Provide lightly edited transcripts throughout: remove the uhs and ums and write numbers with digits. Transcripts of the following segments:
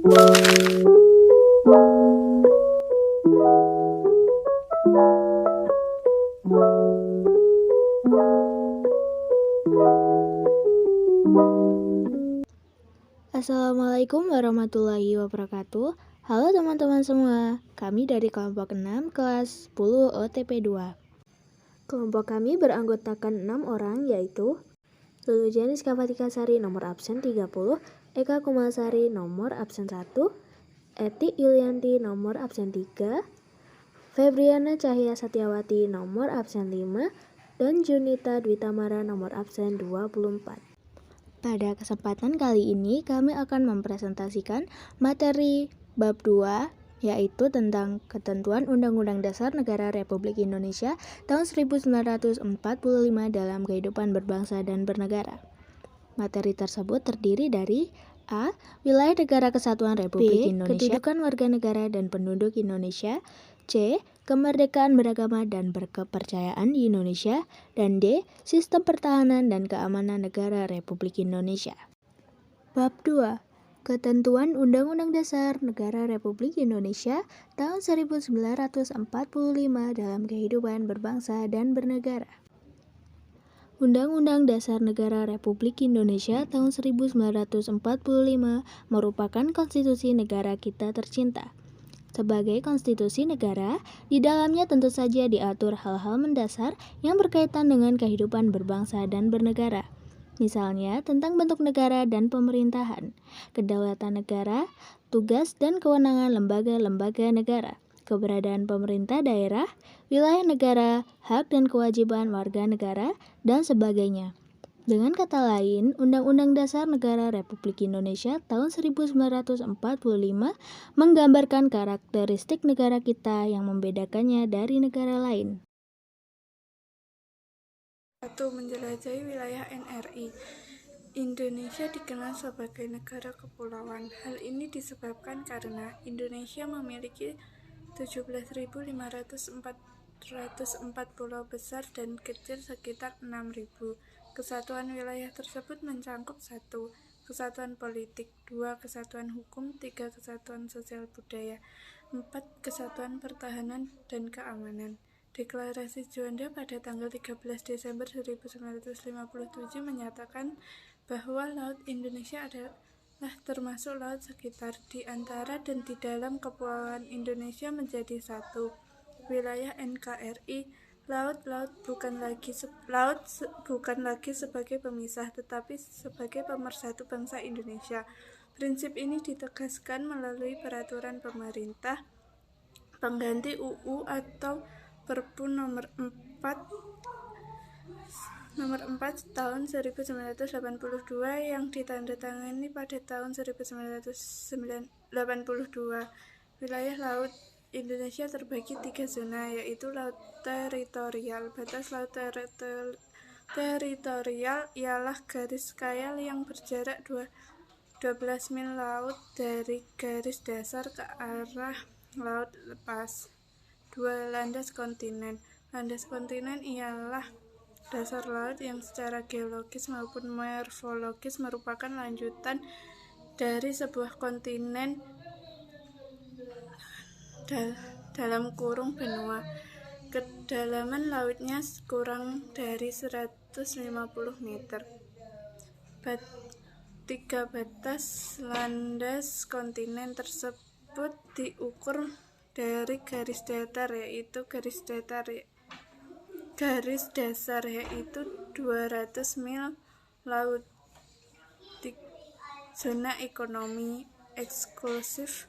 Assalamualaikum warahmatullahi wabarakatuh. Halo teman-teman semua, kami dari kelompok 6 kelas 10 OTP 2. Kelompok kami beranggotakan 6 orang, yaitu Lulu Janis Kafatika Sari nomor absen 30, Eka Kumasari nomor absen 1, Eti Yulianti nomor absen 3, Febriana Cahya Satyawati nomor absen 5, dan Junita Dwi Tamara nomor absen 24. Pada kesempatan kali ini kami akan mempresentasikan materi bab 2, yaitu tentang ketentuan Undang-Undang Dasar Negara Republik Indonesia tahun 1945 dalam kehidupan berbangsa dan bernegara. Materi tersebut terdiri dari A. Wilayah Negara Kesatuan Republik Indonesia, kedudukan warga negara dan penduduk Indonesia, C. Kemerdekaan beragama dan berkepercayaan di Indonesia, dan D. Sistem pertahanan dan keamanan negara Republik Indonesia. Bab 2. Ketentuan Undang-Undang Dasar Negara Republik Indonesia tahun 1945 dalam kehidupan berbangsa dan bernegara. Undang-Undang Dasar Negara Republik Indonesia tahun 1945 merupakan konstitusi negara kita tercinta. Sebagai konstitusi negara, di dalamnya tentu saja diatur hal-hal mendasar yang berkaitan dengan kehidupan berbangsa dan bernegara. Misalnya tentang bentuk negara dan pemerintahan, kedaulatan negara, tugas dan kewenangan lembaga-lembaga negara, keberadaan pemerintah daerah, wilayah negara, hak dan kewajiban warga negara, dan sebagainya. Dengan kata lain, Undang-Undang Dasar Negara Republik Indonesia tahun 1945 menggambarkan karakteristik negara kita yang membedakannya dari negara lain. 1. Menjelajahi wilayah NRI. Indonesia dikenal sebagai negara kepulauan. Hal ini disebabkan karena Indonesia memiliki 17.504 pulau besar dan kecil sekitar 6.000. Kesatuan wilayah tersebut mencakup 1. Kesatuan politik, 2. Kesatuan hukum, 3. Kesatuan sosial budaya, 4. Kesatuan pertahanan dan keamanan. Deklarasi Juanda pada tanggal 13 Desember 1957 menyatakan bahwa Laut Indonesia adalah termasuk laut sekitar, di antara dan di dalam kepulauan Indonesia menjadi satu. Wilayah NKRI. Laut bukan lagi sebagai pemisah, tetapi sebagai pemersatu bangsa Indonesia. Prinsip ini ditegaskan melalui peraturan pemerintah pengganti UU atau Perpu nomor 4 tahun 1982 yang ditandatangani pada tahun 1982. Wilayah laut Indonesia terbagi 3 zona, yaitu laut teritorial. Batas laut teritorial ialah garis kayal yang berjarak 12 mil laut dari garis dasar ke arah laut lepas. 2. Landas kontinen. Landas kontinen ialah dasar laut yang secara geologis maupun morfologis merupakan lanjutan dari sebuah kontinen dalam kurung benua. Kedalaman lautnya kurang dari 150 meter. 3. Batas landas kontinen tersebut diukur dari garis datar yaitu 200 mil laut. Zona ekonomi eksklusif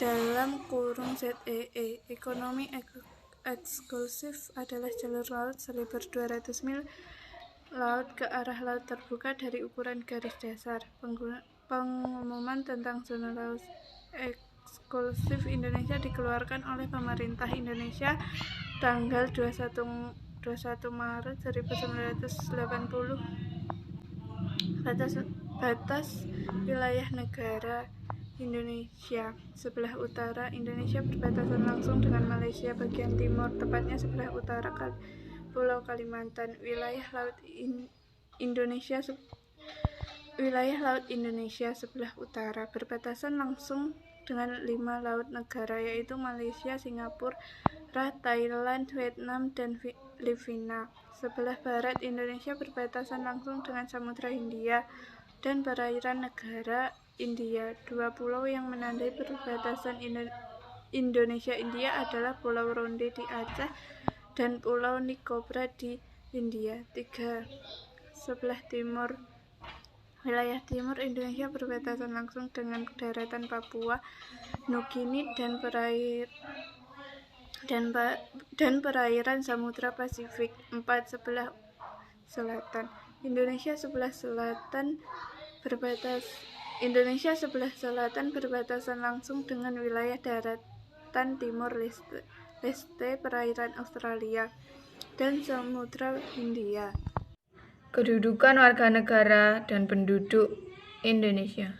dalam kurung ZEE. Ekonomi eksklusif adalah jalur laut selebar 200 mil laut ke arah laut terbuka dari ukuran garis dasar. Pengumuman tentang zona laut eksklusif Indonesia dikeluarkan oleh pemerintah Indonesia tanggal 21 Maret 1980. Batas wilayah negara Indonesia. Sebelah utara Indonesia berbatasan langsung dengan Malaysia bagian timur, tepatnya sebelah utara Pulau Kalimantan. Wilayah laut Indonesia Wilayah Laut Indonesia sebelah utara berbatasan langsung dengan 5 laut negara, yaitu Malaysia, Singapura, Thailand, Vietnam, dan Filipina. Sebelah barat Indonesia berbatasan langsung dengan Samudra Hindia dan perairan negara India. 2 pulau yang menandai perbatasan Indonesia-India adalah Pulau Ronde di Aceh dan Pulau Nicobar di India. 3. Sebelah timur Wilayah timur Indonesia berbatasan langsung dengan daratan Papua Nugini dan perairan Samudra Pasifik. 4. Sebelah selatan Indonesia sebelah selatan berbatasan langsung dengan wilayah daratan Timor Leste, perairan Australia, dan Samudra Hindia. Kedudukan warga negara dan penduduk Indonesia.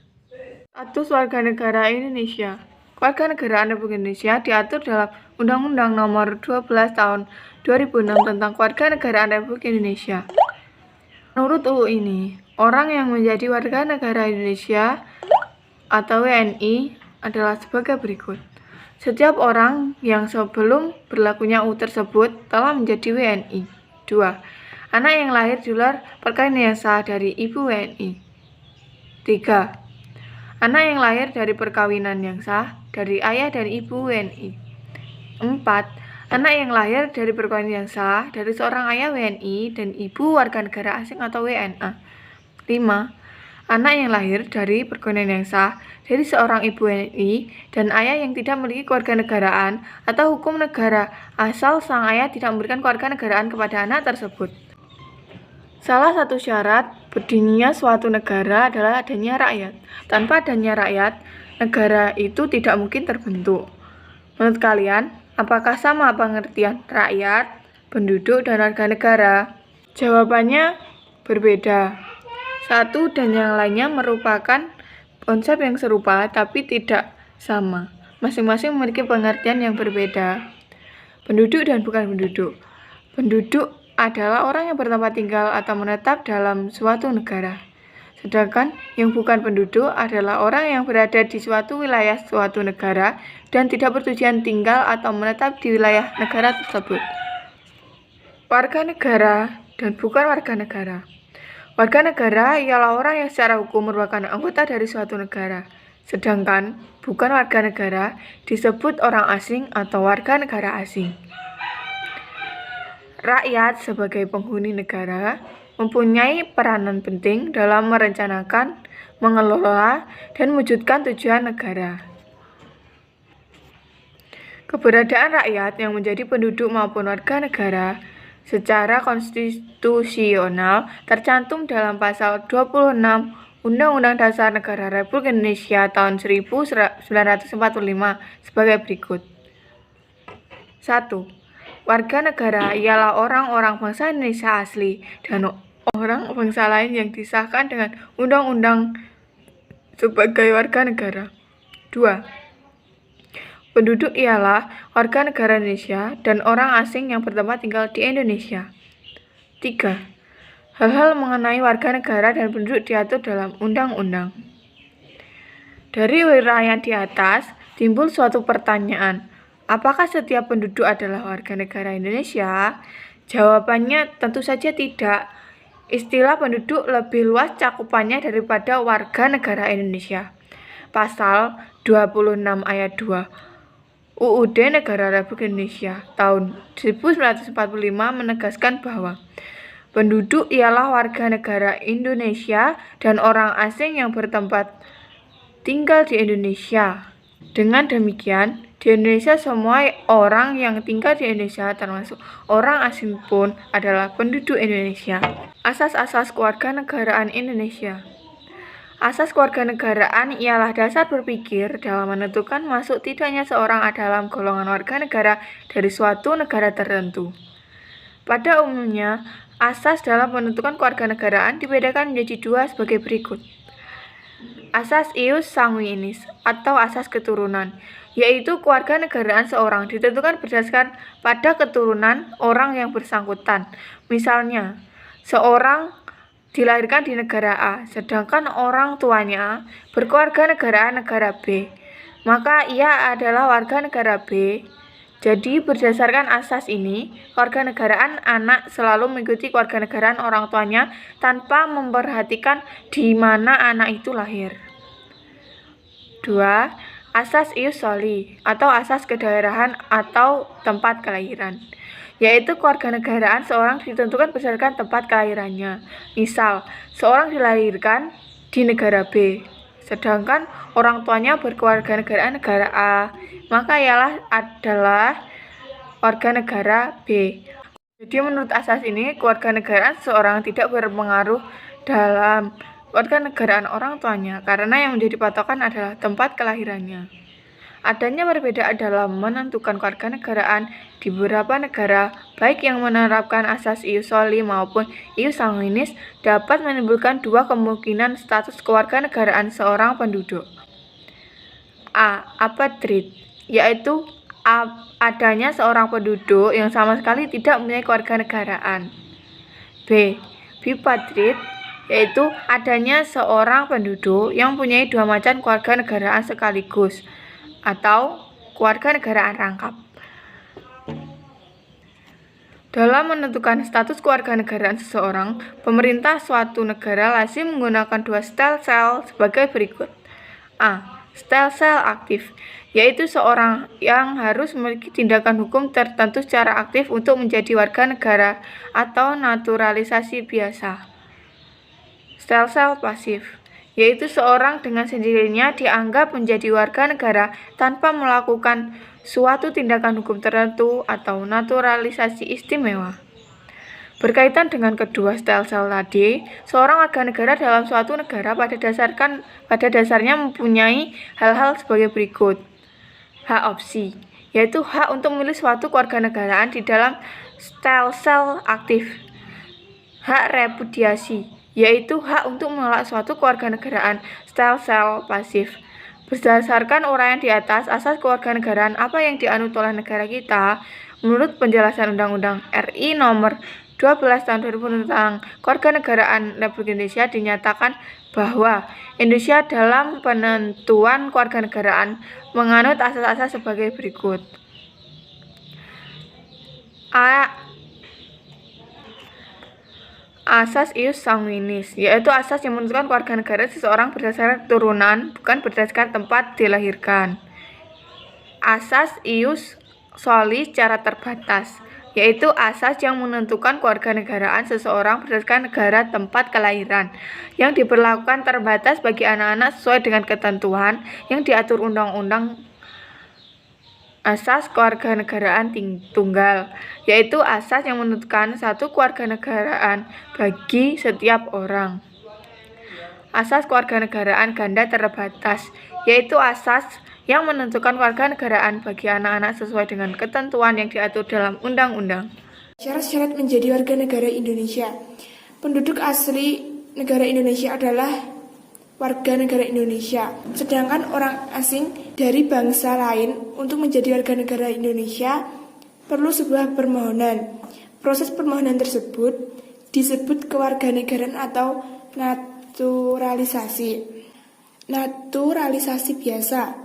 Status warga negara Indonesia. Kewarganegaraan Republik Indonesia diatur dalam Undang-Undang Nomor 12 Tahun 2006 tentang Kewarganegaraan Republik Indonesia. Menurut UU ini, orang yang menjadi warga negara Indonesia atau WNI adalah sebagai berikut. Setiap orang yang sebelum berlakunya UU tersebut telah menjadi WNI. 2. Anak yang lahir di luar perkawinan yang sah dari ibu WNI. 3. Anak yang lahir dari perkawinan yang sah dari ayah dan ibu WNI. 4. Anak yang lahir dari perkawinan yang sah dari seorang ayah WNI dan ibu warga negara asing atau WNA. 5. Anak yang lahir dari perkawinan yang sah dari seorang ibu WNI dan ayah yang tidak memiliki kewarganegaraan atau hukum negara asal sang ayah tidak memberikan kewarganegaraan kepada anak tersebut. Salah satu syarat berdirinya suatu negara adalah adanya rakyat. Tanpa adanya rakyat, negara itu tidak mungkin terbentuk. Menurut kalian, apakah sama pengertian rakyat, penduduk, dan warga negara? Jawabannya berbeda. Satu dan yang lainnya merupakan konsep yang serupa tapi tidak sama. Masing-masing memiliki pengertian yang berbeda. Penduduk dan bukan penduduk. Penduduk adalah orang yang bertempat tinggal atau menetap dalam suatu negara. Sedangkan yang bukan penduduk adalah orang yang berada di suatu wilayah suatu negara dan tidak bertujuan tinggal atau menetap di wilayah negara tersebut. Warga negara dan bukan warga negara. Warga negara ialah orang yang secara hukum merupakan anggota dari suatu negara. Sedangkan bukan warga negara disebut orang asing atau warga negara asing. Rakyat sebagai penghuni negara mempunyai peranan penting dalam merencanakan, mengelola, dan mewujudkan tujuan negara. Keberadaan rakyat yang menjadi penduduk maupun warga negara secara konstitusional tercantum dalam pasal 26 Undang-Undang Dasar Negara Republik Indonesia tahun 1945 sebagai berikut. 1. Warga negara ialah orang-orang bangsa Indonesia asli dan orang bangsa lain yang disahkan dengan undang-undang sebagai warga negara. 2. Penduduk ialah warga negara Indonesia dan orang asing yang bertempat tinggal di Indonesia. 3. Hal-hal mengenai warga negara dan penduduk diatur dalam undang-undang. Dari uraian di atas, timbul suatu pertanyaan. Apakah setiap penduduk adalah warga negara Indonesia? Jawabannya tentu saja tidak. Istilah penduduk lebih luas cakupannya daripada warga negara Indonesia. Pasal 26 ayat 2 UUD Negara Republik Indonesia tahun 1945 menegaskan bahwa penduduk ialah warga negara Indonesia dan orang asing yang bertempat tinggal di Indonesia. Dengan demikian, di Indonesia semua orang yang tinggal di Indonesia termasuk orang asing pun adalah penduduk Indonesia. Asas-asas kewarganegaraan Indonesia. Asas kewarganegaraan ialah dasar berpikir dalam menentukan masuk tidaknya seorang dalam golongan warga negara dari suatu negara tertentu. Pada umumnya, asas dalam menentukan kewarganegaraan dibedakan menjadi dua sebagai berikut. Asas ius sanguinis atau asas keturunan, yaitu kewarganegaraan seorang ditentukan berdasarkan pada keturunan orang yang bersangkutan. Misalnya, seorang dilahirkan di negara A, sedangkan orang tuanya berkewarganegaraan negara B, maka ia adalah warga negara B. Jadi berdasarkan asas ini, kewarganegaraan anak selalu mengikuti kewarganegaraan orang tuanya tanpa memperhatikan di mana anak itu lahir. 2. Asas ius soli atau asas kedaerahan atau tempat kelahiran, yaitu kewarganegaraan seorang ditentukan berdasarkan tempat kelahirannya. Misal, seorang dilahirkan di negara B, sedangkan orang tuanya berkewarganegaraan negara A, maka ialah adalah warga negara B. Jadi menurut asas ini, kewarganegaraan seseorang tidak berpengaruh dalam kewarganegaraan orang tuanya, karena yang menjadi patokan adalah tempat kelahirannya. Adanya perbedaan dalam menentukan kewarganegaraan di beberapa negara, baik yang menerapkan asas ius soli maupun ius sanguinis, dapat menimbulkan dua kemungkinan status kewarganegaraan seorang penduduk. A. Apatrid, yaitu adanya seorang penduduk yang sama sekali tidak mempunyai kewarganegaraan. B. Bipatrid, yaitu adanya seorang penduduk yang mempunyai dua macam kewarganegaraan sekaligus, atau kewarganegaraan rangkap. Dalam menentukan status kewarganegaraan seseorang, pemerintah suatu negara lazim menggunakan dua stem cell sebagai berikut. A. Stem cell aktif, yaitu seorang yang harus memiliki tindakan hukum tertentu secara aktif untuk menjadi warga negara atau naturalisasi biasa. Stem cell pasif, yaitu seorang dengan sendirinya dianggap menjadi warga negara tanpa melakukan suatu tindakan hukum tertentu atau naturalisasi istimewa. Berkaitan dengan kedua stem cell tadi, seorang warga negara dalam suatu negara pada dasarnya mempunyai hal-hal sebagai berikut. Hak opsi, yaitu hak untuk memilih suatu kewarganegaraan di dalam stem cell aktif. Hak repudiasi, yaitu hak untuk menolak suatu kewarganegaraan stem cell pasif. Berdasarkan uraian di atas, asas kewarganegaraan apa yang dianut oleh negara kita, menurut penjelasan Undang-Undang RI Nomor 12 Tahun 2000 tentang Kewarganegaraan Republik Indonesia, dinyatakan bahwa Indonesia dalam penentuan kewarganegaraan menganut asas-asas sebagai berikut. A. Asas ius sanguinis, yaitu asas yang menentukan kewarganegaraan seseorang berdasarkan keturunan, bukan berdasarkan tempat dilahirkan. Asas ius soli secara terbatas, yaitu asas yang menentukan kewarganegaraan seseorang berdasarkan negara tempat kelahiran, yang diberlakukan terbatas bagi anak-anak sesuai dengan ketentuan yang diatur undang-undang. Asas kewarganegaraan tunggal, yaitu asas yang menentukan satu kewarganegaraan bagi setiap orang. Asas kewarganegaraan ganda terbatas, yaitu asas yang menentukan kewarganegaraan bagi anak-anak sesuai dengan ketentuan yang diatur dalam undang-undang. Syarat-syarat menjadi warga negara Indonesia. Penduduk asli negara Indonesia adalah warga negara Indonesia. Sedangkan orang asing dari bangsa lain untuk menjadi warga negara Indonesia perlu sebuah permohonan. Proses permohonan tersebut disebut kewarganegaraan atau naturalisasi. Naturalisasi biasa.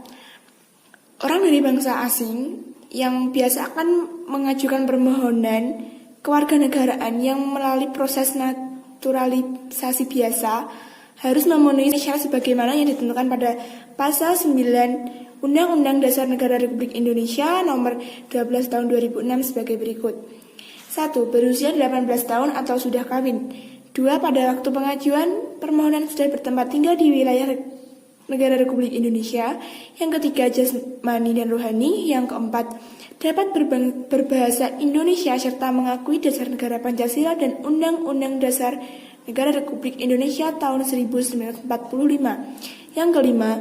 Orang dari bangsa asing yang biasa akan mengajukan permohonan kewarganegaraan yang melalui proses naturalisasi biasa harus memenuhi syarat sebagaimana yang ditentukan pada Pasal 9 Undang-Undang Dasar Negara Republik Indonesia Nomor 12 Tahun 2006 sebagai berikut. 1. Berusia 18 tahun atau sudah kawin. 2. Pada waktu pengajuan permohonan sudah bertempat tinggal di wilayah negara Republik Indonesia. Yang ketiga, jasmani dan rohani. Yang keempat, dapat berbahasa Indonesia serta mengakui dasar negara Pancasila dan Undang-Undang Dasar Negara Republik Indonesia tahun 1945. Yang kelima,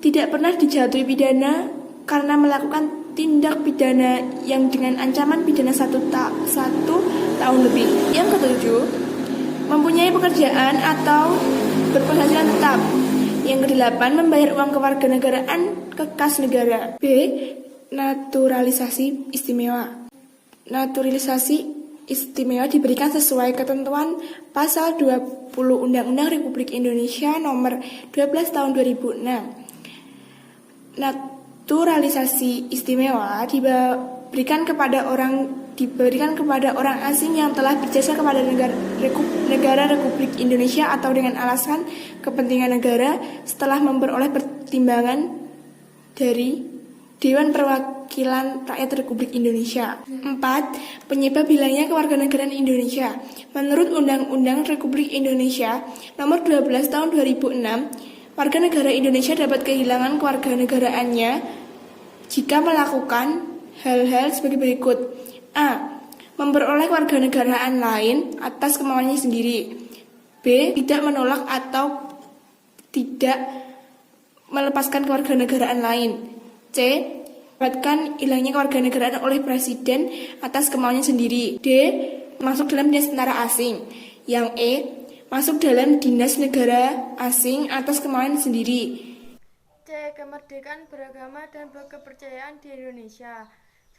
tidak pernah dijatuhi pidana karena melakukan tindak pidana yang dengan ancaman pidana 1 tahun lebih. Yang ketujuh, mempunyai pekerjaan atau berpenghasilan tetap. Yang kedelapan, membayar uang kewarganegaraan ke kas negara. B. Naturalisasi istimewa. Naturalisasi istimewa diberikan sesuai ketentuan Pasal 20 Undang-Undang Republik Indonesia Nomor 12 Tahun 2006. Naturalisasi istimewa diberikan kepada orang asing yang telah berjasa kepada negara Republik Indonesia atau dengan alasan kepentingan negara setelah memperoleh pertimbangan dari Dewan Perwakilan Rakyat Republik Indonesia. 4. Penyebab hilangnya kewarganegaraan Indonesia. Menurut Undang-Undang Republik Indonesia Nomor 12 Tahun 2006, warga negara Indonesia dapat kehilangan kewarganegaraannya jika melakukan hal-hal sebagai berikut. A. Memperoleh kewarganegaraan lain atas kemauannya sendiri. B. Tidak menolak atau tidak melepaskan kewarganegaraan lain. C. Mendapatkan hilangnya kewarganegaraan oleh presiden atas kemauannya sendiri. D. Masuk dalam dinas tentara asing. Yang E. Masuk dalam dinas negara asing atas kemauan sendiri. C. Kemerdekaan beragama dan berkepercayaan di Indonesia.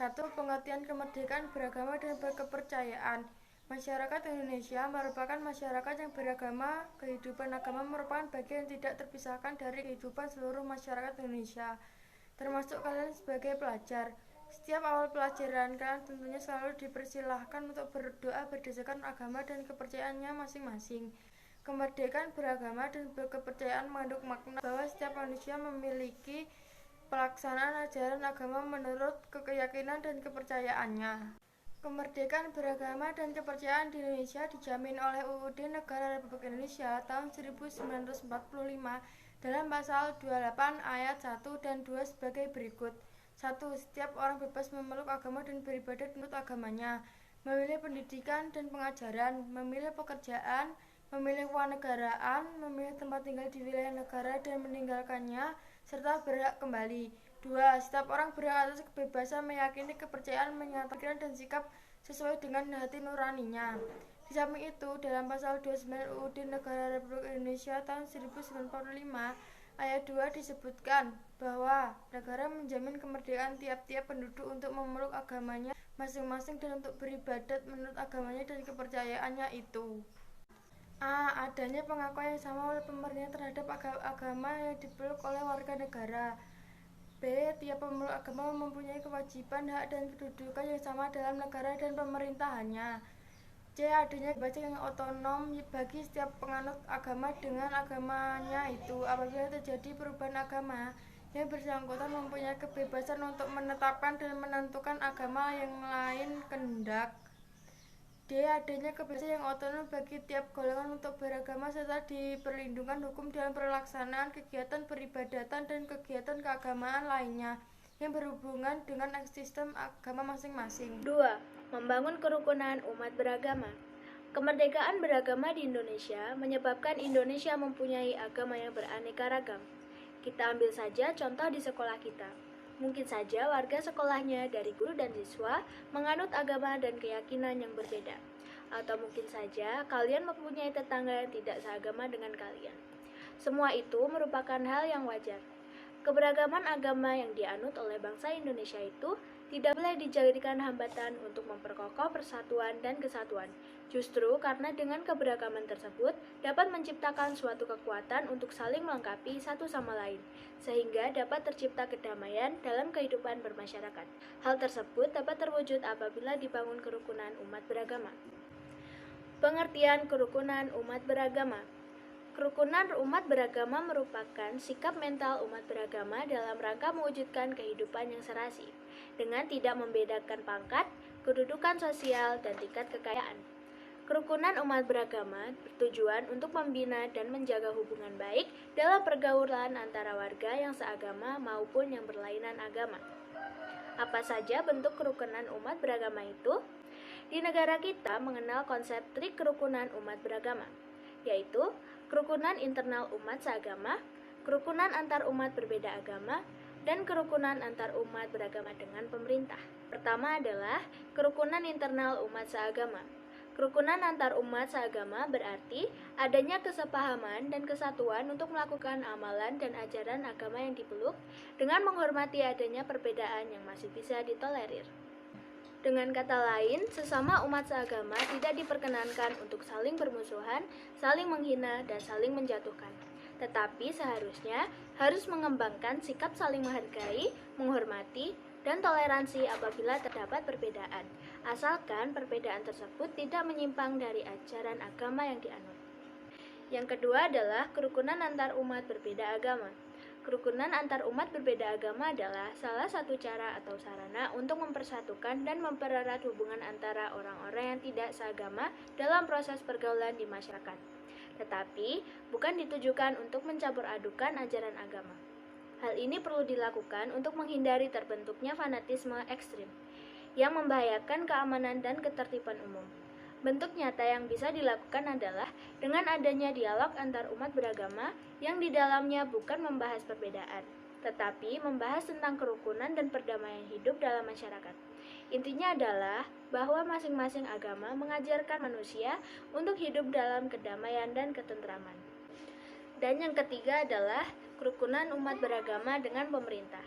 1. Pengertian kemerdekaan beragama dan berkepercayaan. Masyarakat Indonesia merupakan masyarakat yang beragama. Kehidupan agama merupakan bagian yang tidak terpisahkan dari kehidupan seluruh masyarakat Indonesia, termasuk kalian sebagai pelajar. Setiap awal pelajaran kalian tentunya selalu dipersilahkan untuk berdoa berdasarkan agama dan kepercayaannya masing-masing. Kemerdekaan beragama dan berkepercayaan mengandung makna bahwa setiap manusia memiliki pelaksanaan ajaran agama menurut keyakinan dan kepercayaannya. Kemerdekaan beragama dan kepercayaan di Indonesia dijamin oleh UUD Negara Republik Indonesia tahun 1945 dalam pasal 28 ayat 1 dan 2 sebagai berikut. 1. Setiap orang bebas memeluk agama dan beribadat menurut agamanya, memilih pendidikan dan pengajaran, memilih pekerjaan, memilih kewarganegaraan, memilih tempat tinggal di wilayah negara dan meninggalkannya, serta berhak kembali. 2. Setiap orang berhak atas kebebasan meyakini kepercayaan, menyatakan dan sikap sesuai dengan hati nuraninya. Di samping itu, dalam pasal 29 UUD Negara Republik Indonesia tahun 1945 ayat 2 disebutkan bahwa negara menjamin kemerdekaan tiap-tiap penduduk untuk memeluk agamanya masing-masing dan untuk beribadat menurut agamanya dan kepercayaannya itu. A. Adanya pengakuan yang sama oleh pemerintah terhadap agama yang dipeluk oleh warga negara. B. Tiap pemeluk agama mempunyai kewajiban, hak, dan kedudukan yang sama dalam negara dan pemerintahannya. C. Adanya kebebasan yang otonom bagi setiap penganut agama dengan agamanya itu. Apabila terjadi perubahan agama, yang bersangkutan mempunyai kebebasan untuk menetapkan dan menentukan agama yang lain kehendak. D. Adanya kebebasan yang otonom bagi tiap golongan untuk beragama serta diperlindungan hukum dalam pelaksanaan kegiatan peribadatan dan kegiatan keagamaan lainnya yang berhubungan dengan sistem agama masing-masing. 2. Membangun kerukunan umat beragama. Kemerdekaan beragama di Indonesia menyebabkan Indonesia mempunyai agama yang beraneka ragam. Kita ambil saja contoh di sekolah kita. Mungkin saja warga sekolahnya dari guru dan siswa menganut agama dan keyakinan yang berbeda. Atau mungkin saja kalian mempunyai tetangga yang tidak seagama dengan kalian. Semua itu merupakan hal yang wajar. Keberagaman agama yang dianut oleh bangsa Indonesia itu tidak boleh dijadikan hambatan untuk memperkokoh persatuan dan kesatuan. Justru karena dengan keberagaman tersebut dapat menciptakan suatu kekuatan untuk saling melengkapi satu sama lain, sehingga dapat tercipta kedamaian dalam kehidupan bermasyarakat. Hal tersebut dapat terwujud apabila dibangun kerukunan umat beragama. Pengertian kerukunan umat beragama. Kerukunan umat beragama merupakan sikap mental umat beragama dalam rangka mewujudkan kehidupan yang serasi, dengan tidak membedakan pangkat, kedudukan sosial, dan tingkat kekayaan. Kerukunan umat beragama bertujuan untuk membina dan menjaga hubungan baik dalam pergaulan antara warga yang seagama maupun yang berlainan agama. Apa saja bentuk kerukunan umat beragama itu? Di negara kita mengenal konsep trik kerukunan umat beragama, yaitu kerukunan internal umat seagama, kerukunan antar umat berbeda agama, dan kerukunan antar umat beragama dengan pemerintah. Pertama adalah kerukunan internal umat seagama. Kerukunan antar umat seagama berarti adanya kesepahaman dan kesatuan untuk melakukan amalan dan ajaran agama yang dipeluk dengan menghormati adanya perbedaan yang masih bisa ditolerir. Dengan kata lain, sesama umat seagama tidak diperkenankan untuk saling bermusuhan, saling menghina, dan saling menjatuhkan. Tetapi seharusnya harus mengembangkan sikap saling menghargai, menghormati, dan toleransi apabila terdapat perbedaan, asalkan perbedaan tersebut tidak menyimpang dari ajaran agama yang dianut. Yang kedua adalah kerukunan antar umat berbeda agama. Kerukunan antar umat berbeda agama adalah salah satu cara atau sarana untuk mempersatukan dan mempererat hubungan antara orang-orang yang tidak seagama dalam proses pergaulan di masyarakat. Tetapi bukan ditujukan untuk mencampur adukan ajaran agama. Hal ini perlu dilakukan untuk menghindari terbentuknya fanatisme ekstrim yang membahayakan keamanan dan ketertiban umum. Bentuk nyata yang bisa dilakukan adalah dengan adanya dialog antar umat beragama yang di dalamnya bukan membahas perbedaan, tetapi membahas tentang kerukunan dan perdamaian hidup dalam masyarakat. Intinya adalah bahwa masing-masing agama mengajarkan manusia untuk hidup dalam kedamaian dan ketentraman. Dan yang ketiga adalah kerukunan umat beragama dengan pemerintah.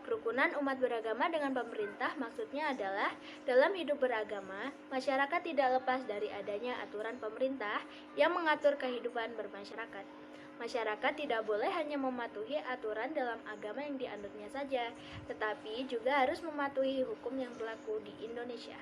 Kerukunan umat beragama dengan pemerintah maksudnya adalah dalam hidup beragama, masyarakat tidak lepas dari adanya aturan pemerintah yang mengatur kehidupan bermasyarakat. Masyarakat tidak boleh hanya mematuhi aturan dalam agama yang dianutnya saja, tetapi juga harus mematuhi hukum yang berlaku di Indonesia.